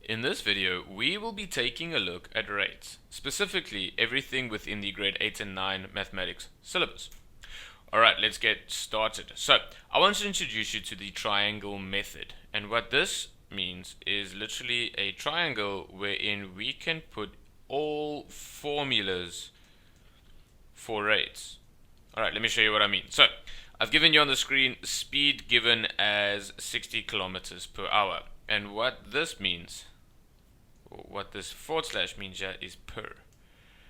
In this video, we will be taking a look at rates, specifically everything within the grade 8 and 9 mathematics syllabus. Alright, let's get started. So, I want to introduce you to the triangle method, and what this means is literally a triangle wherein we can put all formulas for rates. Alright, let me show you what I mean. So, I've given you on the screen speed given as 60 kilometers per hour, and what this means, what this forward slash means here, is per,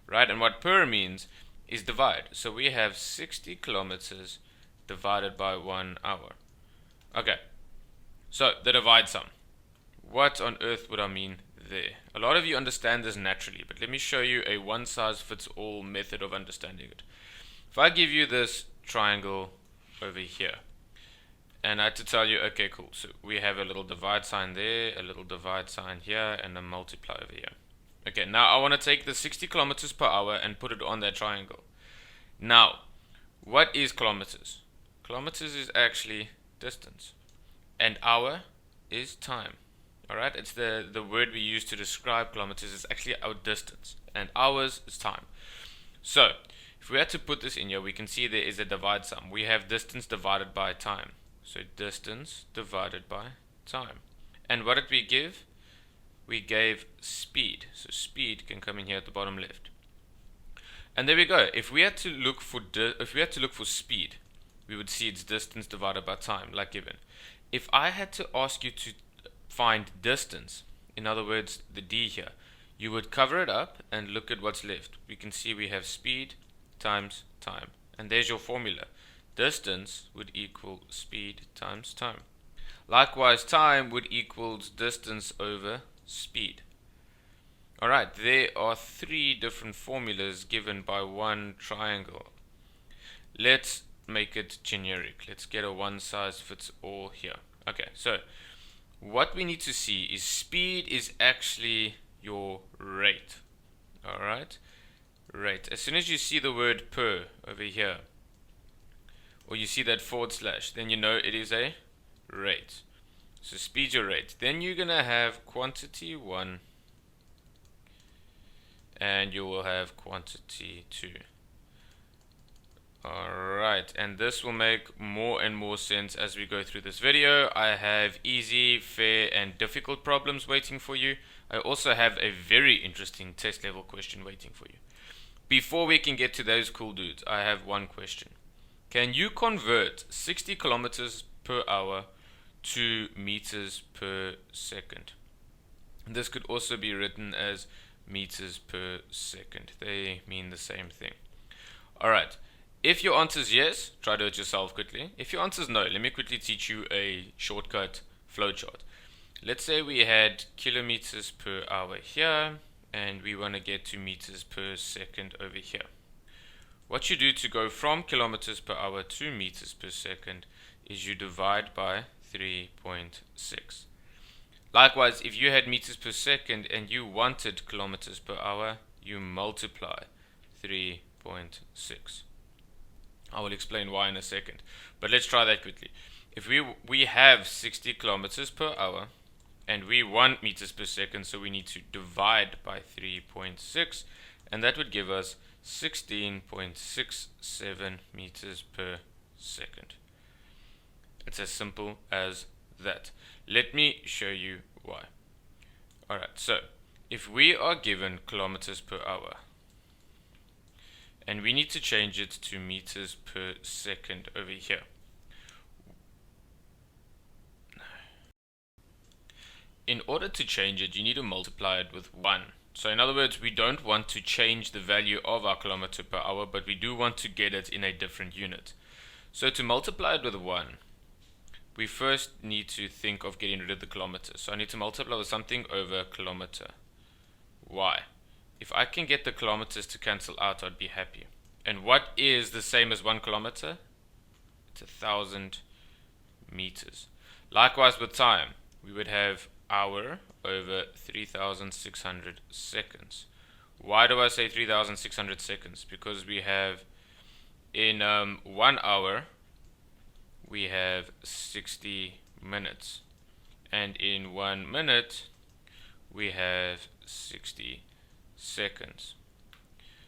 right? And what per means is divide. So we have 60 kilometers divided by 1 hour. Okay, so the divide sum. What on earth would I mean there? A lot of you understand this naturally, but let me show you a one-size-fits-all method of understanding it. If I give you this triangle over here, and I had to tell you, okay, cool, so we have a little divide sign there, a little divide sign here, and a multiply over here. Okay, now I want to take the 60 kilometers per hour and put it on that triangle. Now, what is kilometers? Kilometers is actually distance, and hour is time. Alright, it's the word we use to describe kilometers. It's actually our distance, and hours is time. So, if we had to put this in here, we can see there is a divide sum. We have distance divided by time. So distance divided by time. And what did we give? We gave speed. So speed can come in here at the bottom left. And there we go. If we had to look for speed, we would see it's distance divided by time, like given. If I had to ask you to find distance, in other words, the d here, you would cover it up and look at what's left. We can see we have speed times time. And there's your formula. Distance would equal speed times time. Likewise, time would equal distance over speed. Alright, there are three different formulas given by one triangle. Let's make it generic. Let's get a one size fits all here. Okay, so what we need to see is speed is actually your rate. Alright, rate. As soon as you see the word per over here, or you see that forward slash, then you know it is a rate. So speed your rate. Then you're going to have quantity 1 and you will have quantity 2. Alright, and this will make more and more sense as we go through this video. I have easy, fair and difficult problems waiting for you. I also have a very interesting test level question waiting for you. Before we can get to those cool dudes, I have one question. Can you convert 60 kilometers per hour to meters per second? This could also be written as meters per second. They mean the same thing. Alright, if your answer is yes, try to do it yourself quickly. If your answer is no, let me quickly teach you a shortcut flowchart. Let's say we had kilometers per hour here, and we want to get to meters per second over here. What you do to go from kilometers per hour to meters per second is you divide by 3.6. Likewise, if you had meters per second and you wanted kilometers per hour, you multiply 3.6. I will explain why in a second, but let's try that quickly. If we have 60 kilometers per hour and we want meters per second, so we need to divide by 3.6, and that would give us 16.67 meters per second. It's as simple as that. Let me show you why. Alright, so if we are given kilometers per hour and we need to change it to meters per second over here, in order to change it, you need to multiply it with 1. So in other words, we don't want to change the value of our kilometer per hour, but we do want to get it in a different unit. So to multiply it with 1, we first need to think of getting rid of the kilometers. So I need to multiply with something over kilometer. Why? If I can get the kilometers to cancel out, I'd be happy. And what is the same as 1 kilometer? It's 1,000 meters. Likewise with time, we would have hour over 3,600 seconds. Why do I say 3,600 seconds? Because we have in 1 hour we have 60 minutes, and in 1 minute we have 60 seconds.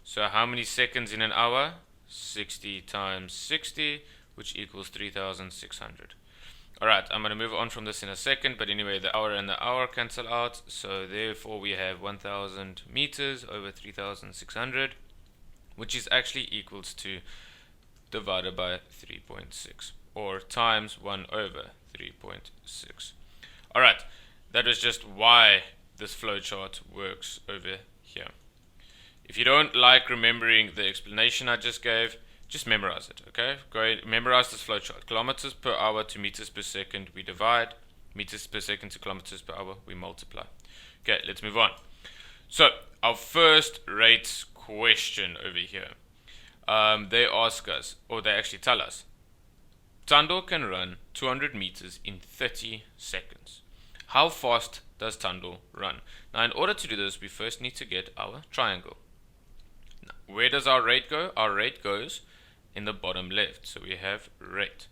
So how many seconds in an hour? 60 times 60, which equals 3,600. Alright, I'm going to move on from this in a second, but anyway, the hour and the hour cancel out, so therefore we have 1,000 meters over 3,600, which is actually equals to divided by 3.6, or times 1 over 3.6. Alright, that was just why this flowchart works over here. If you don't like remembering the explanation I just gave, just memorize it, okay? Go ahead, memorize this flowchart. Kilometers per hour to meters per second, we divide. Meters per second to kilometers per hour, we multiply. Okay, let's move on. So, our first rate question over here. They ask us, or they actually tell us, Tando can run 200 meters in 30 seconds. How fast does Tando run? Now, in order to do this, we first need to get our triangle. Now, where does our rate go? Our rate goes in the bottom left. So we have rate.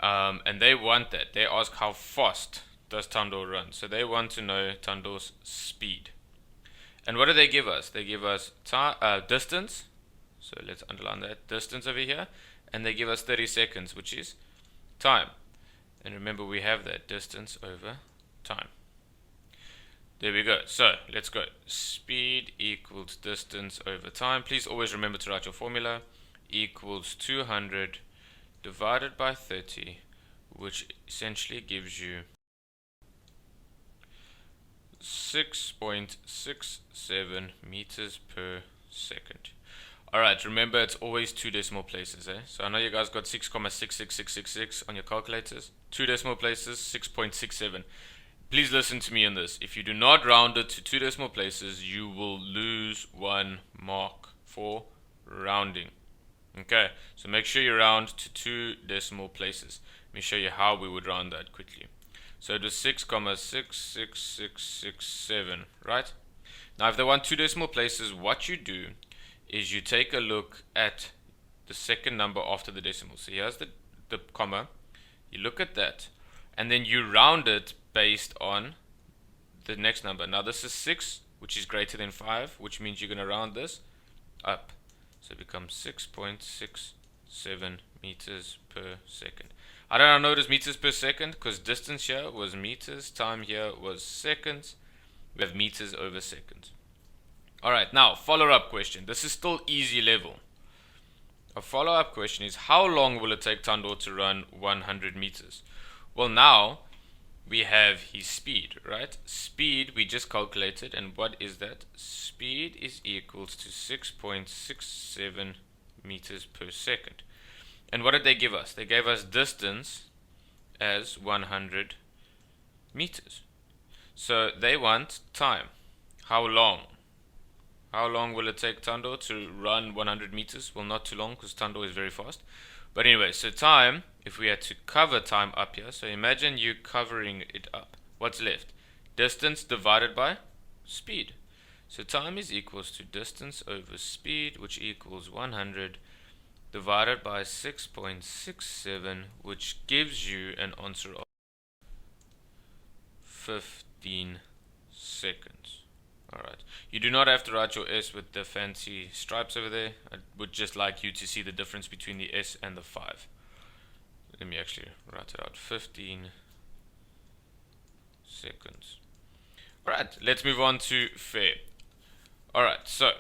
And they want that. They ask how fast does Tando run. So they want to know Tando's speed. And what do they give us? They give us distance. So let's underline that. Distance over here. And they give us 30 seconds, which is time. And remember, we have that distance over time. There we go. So let's go. Speed equals distance over time. Please always remember to write your formula. Equals 200 divided by 30, which essentially gives you 6.67 meters per second. Alright, remember it's always 2 decimal places, eh? So I know you guys got 6,66666 on your calculators. 2 decimal places, 6.67. Please listen to me on this. If you do not round it to 2 decimal places, you will lose 1 mark for rounding. Okay, so make sure you round to 2 decimal places. Let me show you how we would round that quickly. So it was 6,66667, right? Now if they want 2 decimal places, what you do is you take a look at the second number after the decimal. So here's the comma, you look at that, and then you round it based on the next number. Now this is 6, which is greater than 5, which means you're going to round this up. So it becomes 6.67 meters per second. How did I know it was meters per second? Because distance here was meters, time here was seconds. We have meters over seconds. Alright, now follow-up question. This is still easy level. A follow-up question is, how long will it take Tando to run 100 meters? Well, now we have his speed, right? Speed we just calculated, and what is that? Speed is equals to 6.67 meters per second. And what did they give us? They gave us distance as 100 meters. So they want time. How long? How long will it take Tando to run 100 meters? Well, not too long, because Tando is very fast. But anyway, so time, if we had to cover time up here, so imagine you covering it up. What's left? Distance divided by speed. So time is equals to distance over speed, which equals 100 divided by 6.67, which gives you an answer of 15 seconds. Alright, you do not have to write your S with the fancy stripes over there. I would just like you to see the difference between the S and the 5. Let me actually write it out. 15 seconds. Alright, let's move on to fair. Alright, so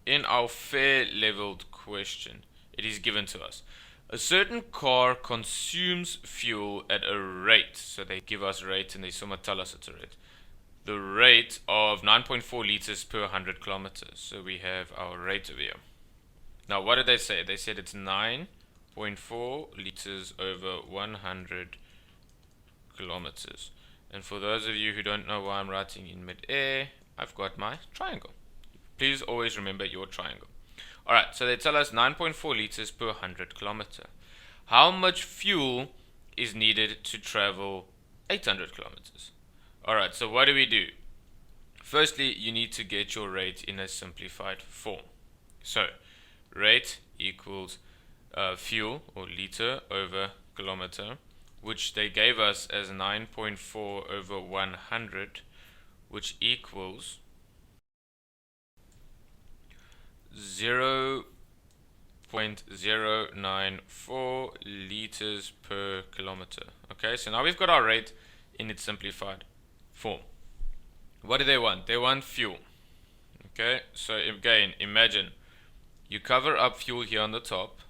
in our fair leveled question, it is given to us. A certain car consumes fuel at a rate. So they give us a rate and they somewhat tell us it's a rate. The rate of 9.4 liters per 100 kilometers. So we have our rate over here. Now what did they say? They said it's 9.4 liters over 100 kilometers. And for those of you who don't know why I'm writing in mid-air, I've got my triangle. Please always remember your triangle. Alright, so they tell us 9.4 liters per 100 kilometer. How much fuel is needed to travel 800 kilometers? Alright, so what do we do? Firstly, you need to get your rate in a simplified form. So, rate equals fuel, or liter, over kilometer, which they gave us as 9.4 over 100, which equals 0.094 liters per kilometer. Okay, so now we've got our rate in its simplified form. What do they want? They want fuel. Okay, so again, imagine you cover up fuel here on the top.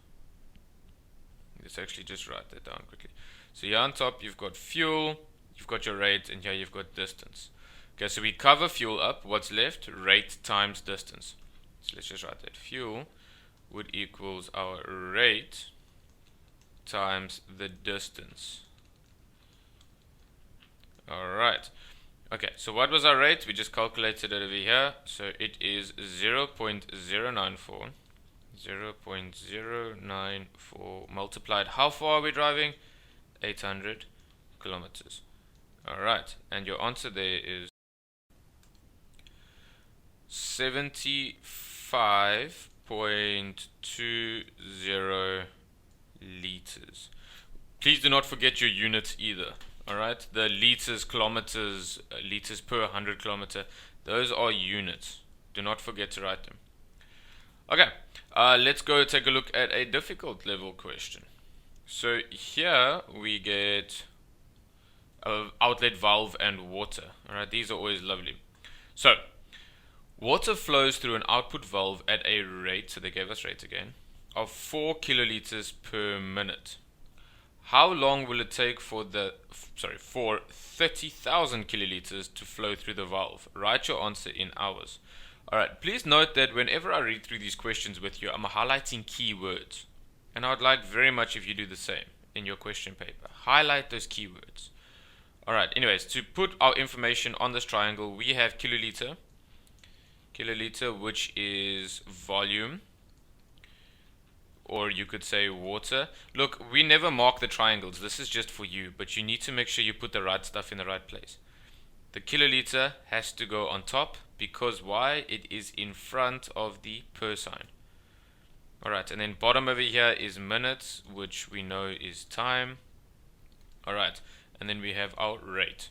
Let's actually just write that down quickly. So here on top you've got fuel, you've got your rate, and here you've got distance. Okay, so we cover fuel up. What's left? Rate times distance. So let's just write that. Fuel would equals our rate times the distance. Alright. Okay, so what was our rate? We just calculated it over here. So it is 0.094. 0.094 multiplied. How far are we driving? 800 kilometers. Alright, and your answer there is 75.20 liters. Please do not forget your units either. Alright, the liters, kilometers, liters per 100 kilometer, those are units. Do not forget to write them. Okay, let's go take a look at a difficult level question. So here we get outlet valve and water. Alright, these are always lovely. So water flows through an output valve at a rate, so they gave us rate again, of 4 kiloliters per minute. How long will it take for 30,000 kiloliters to flow through the valve? Write your answer in hours. Alright, please note that whenever I read through these questions with you, I'm highlighting keywords. And I would like very much if you do the same in your question paper. Highlight those keywords. Alright, anyways, to put our information on this triangle, we have kiloliter, which is volume, or you could say water. Look, we never mark the triangles. This is just for you, but you need to make sure you put the right stuff in the right place. The kiloliter has to go on top because why? It is in front of the per sign. Alright, and then bottom over here is minutes, which we know is time. Alright, and then we have our rate.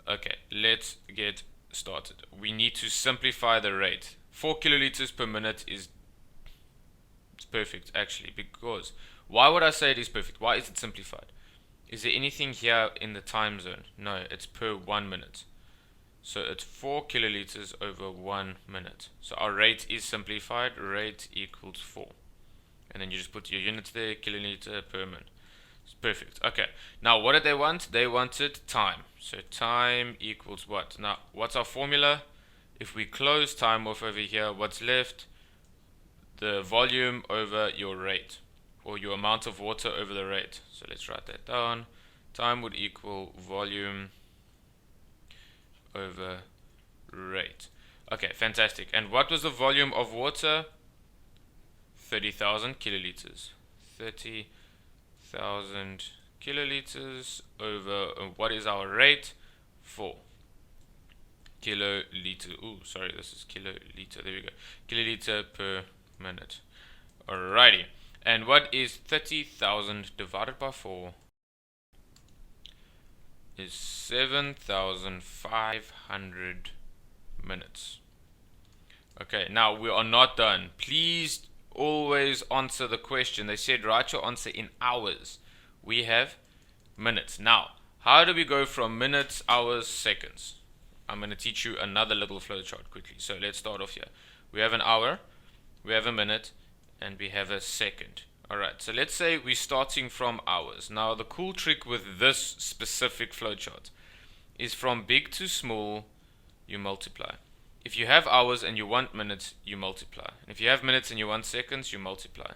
Okay, let's get started. We need to simplify the rate. 4 kiloliters per minute is perfect actually, because why would I say it is perfect? Why is it simplified? Is there anything here in the time zone? No, it's per 1 minute. So it's 4 kiloliters over 1 minute. So our rate is simplified. Rate equals 4. And then you just put your units there, kiloliter per minute. It's perfect. Okay. Now what did they want? They wanted time. So time equals what? Now what's our formula? If we close time off over here, what's left? The volume over your rate, or your amount of water over the rate. So let's write that down. Time would equal volume over rate. Okay, fantastic. And what was the volume of water? 30,000 kiloliters. 30,000 kiloliters over what is our rate? 4 kiloliter. Oh, sorry, this is kiloliter. There we go. Kiloliter per minute. Alrighty. And what is 30,000 divided by 4? Is 7,500 minutes. Okay, now we are not done. Please always answer the question. They said write your answer in hours. We have minutes. Now, how do we go from minutes, hours, seconds? I'm going to teach you another little flowchart quickly. So let's start off here. We have an hour, we have a minute, and we have a second. Alright, so let's say we're starting from hours. Now the cool trick with this specific flowchart is from big to small, you multiply. If you have hours and you want minutes, you multiply. And if you have minutes and you want seconds, you multiply.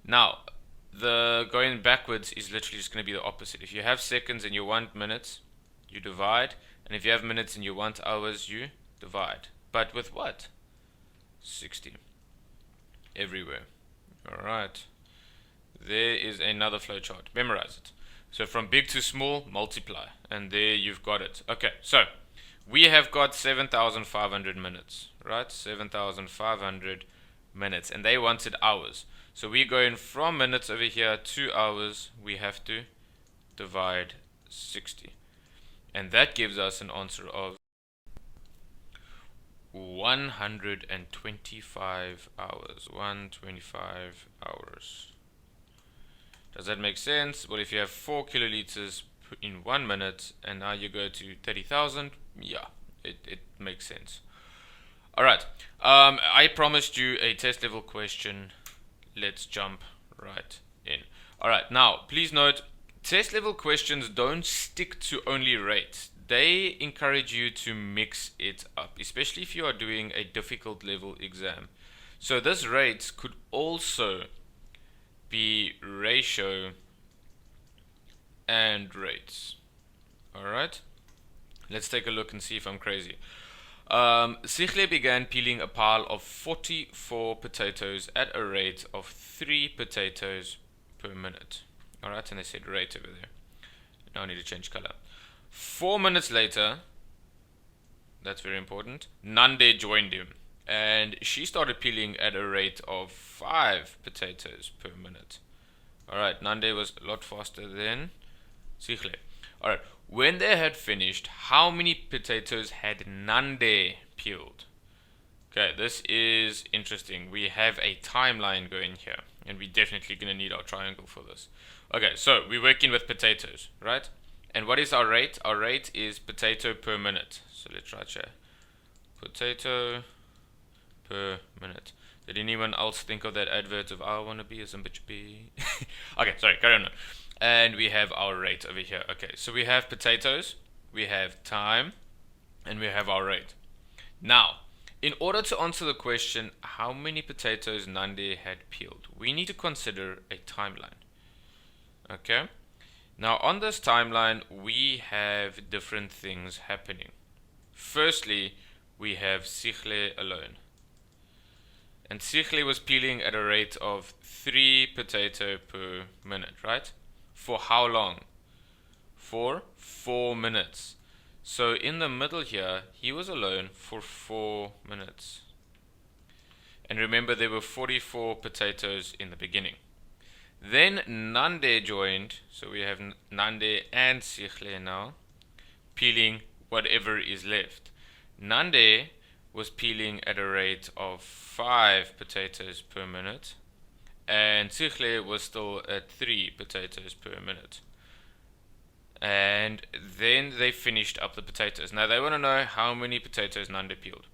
Now, the going backwards is literally just going to be the opposite. If you have seconds and you want minutes, you divide. And if you have minutes and you want hours, you divide. But with what? 60. Everywhere. Alright. There is another flowchart. Memorize it. So from big to small, multiply. And there you've got it. Okay, so we have got 7,500 minutes. Right? 7,500 minutes. And they wanted hours. So we're going from minutes over here to hours. We have to divide 60. And that gives us an answer of 125 hours. 125 hours. Does that make sense? Well, if you have 4 kiloliters in 1 minute and now you go to 30,000, yeah, it makes sense. Alright, I promised you a test level question. Let's jump right in. Alright, now please note, test level questions don't stick to only rates. They encourage you to mix it up, especially if you are doing a difficult level exam. So this rates could also be ratio and rates. Alright, let's take a look and see if I'm crazy. Sichle began peeling a pile of 44 potatoes at a rate of 3 potatoes per minute. Alright, and they said rate over there. Now I need to change color. 4 minutes later, that's very important, Nande joined him, and she started peeling at a rate of 5 potatoes per minute. Alright, Nande was a lot faster than Sichle. Alright, when they had finished, how many potatoes had Nande peeled? Okay, this is interesting. We have a timeline going here, and we're definitely going to need our triangle for this. Okay, so we're working with potatoes, right? And what is our rate? Our rate is potato per minute. So let's write here. Potato per minute. Did anyone else think of that advert of I want to be a Zimbabwe? Okay, sorry, carry on. And we have our rate over here. Okay, so we have potatoes, we have time, and we have our rate. Now, in order to answer the question, how many potatoes Nande had peeled, we need to consider a timeline. Okay? Now, on this timeline, we have different things happening. Firstly, we have Sichle alone. And Sichle was peeling at a rate of 3 potato per minute, right? For how long? For 4 minutes. So in the middle here, he was alone for 4 minutes. And remember, there were 44 potatoes in the beginning. Then Nande joined, so we have Nande and Sichle now, peeling whatever is left. Nande was peeling at a rate of 5 potatoes per minute, and Sichle was still at 3 potatoes per minute. And then they finished up the potatoes. Now they want to know how many potatoes Nande peeled.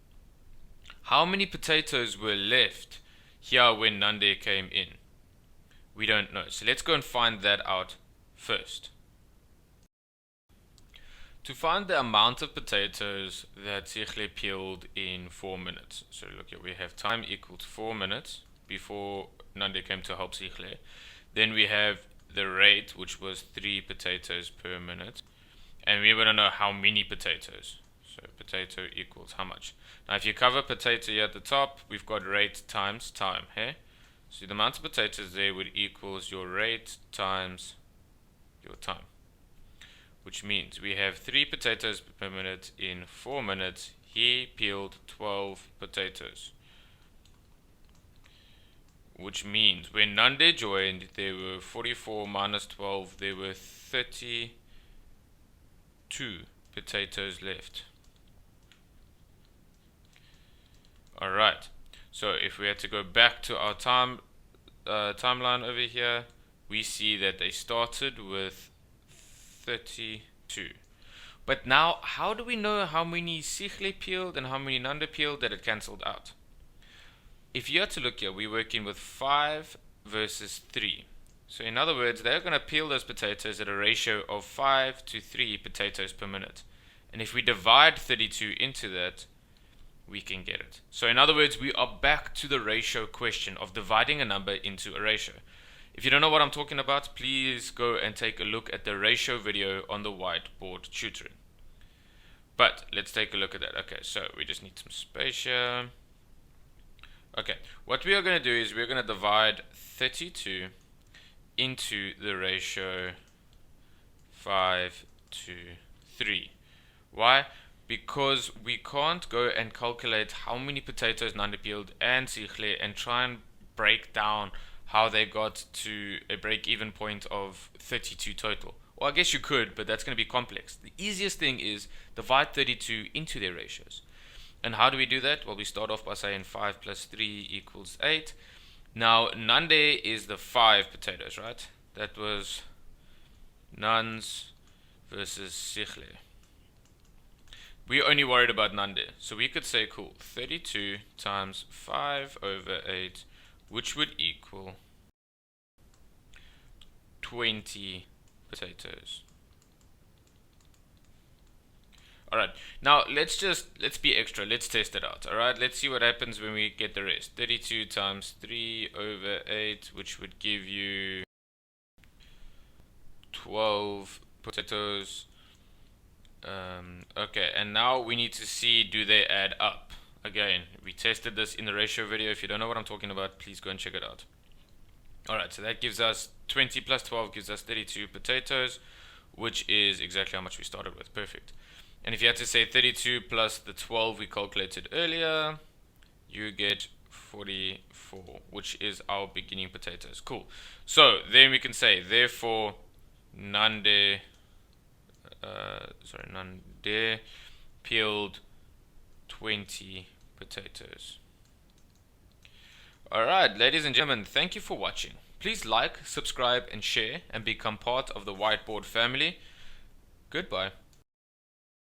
How many potatoes were left here when Nande came in? We don't know. So let's go and find that out first. To find the amount of potatoes that Sichle peeled in 4 minutes. So look here, we have time equals 4 minutes before Nande came to help Sichle. Then we have the rate, which was 3 potatoes per minute. And we want to know how many potatoes. So potato equals how much. Now if you cover potato here at the top, we've got rate times time. Hey? So the amount of potatoes there would equals your rate times your time. Which means we have 3 potatoes per minute in 4 minutes. He peeled 12 potatoes. Which means when Nande joined, there were 44 minus 12, there were 32 potatoes left. Alright, so if we had to go back to our timeline over here, we see that they started with 32. But now, how do we know how many Sichle peeled and how many Nande peeled that it cancelled out? If you had to look here, we're working with 5 versus 3. So in other words, they're going to peel those potatoes at a ratio of 5 to 3 potatoes per minute. And if we divide 32 into that, we can get it. So in other words, we are back to the ratio question of dividing a number into a ratio. If you don't know what I'm talking about, please go and take a look at the ratio video on the whiteboard tutoring. But let's take a look at that. Okay, so we just need some space here. Okay, what we are going to do is we're going to divide 32 into the ratio 5 to 3. Why? Because we can't go and calculate how many potatoes Nande peeled and Sichle and try and break down how they got to a break-even point of 32 total. Well, I guess you could, but that's going to be complex. The easiest thing is divide 32 into their ratios. And how do we do that? Well, we start off by saying 5 plus 3 equals 8. Now, Nande is the 5 potatoes, right? That was Nuns versus Sichle. We're only worried about Nande. So we could say, cool, 32 times 5 over 8, which would equal 20 potatoes. Alright, now let's be extra, let's test it out. Alright, let's see what happens when we get the rest. 32 times 3 over 8, which would give you 12 potatoes. Okay, and now we need to see, do they add up? Again, we tested this in the ratio video. If you don't know what I'm talking about, please go and check it out. Alright, so that gives us 20 plus 12 gives us 32 potatoes, which is exactly how much we started with. Perfect. And if you had to say 32 plus the 12 we calculated earlier, you get 44, which is our beginning potatoes. Cool. So then we can say, therefore, Nande peeled 20 potatoes. Alright, ladies and gentlemen, thank you for watching. Please like, subscribe, and share, and become part of the Whiteboard family. Goodbye.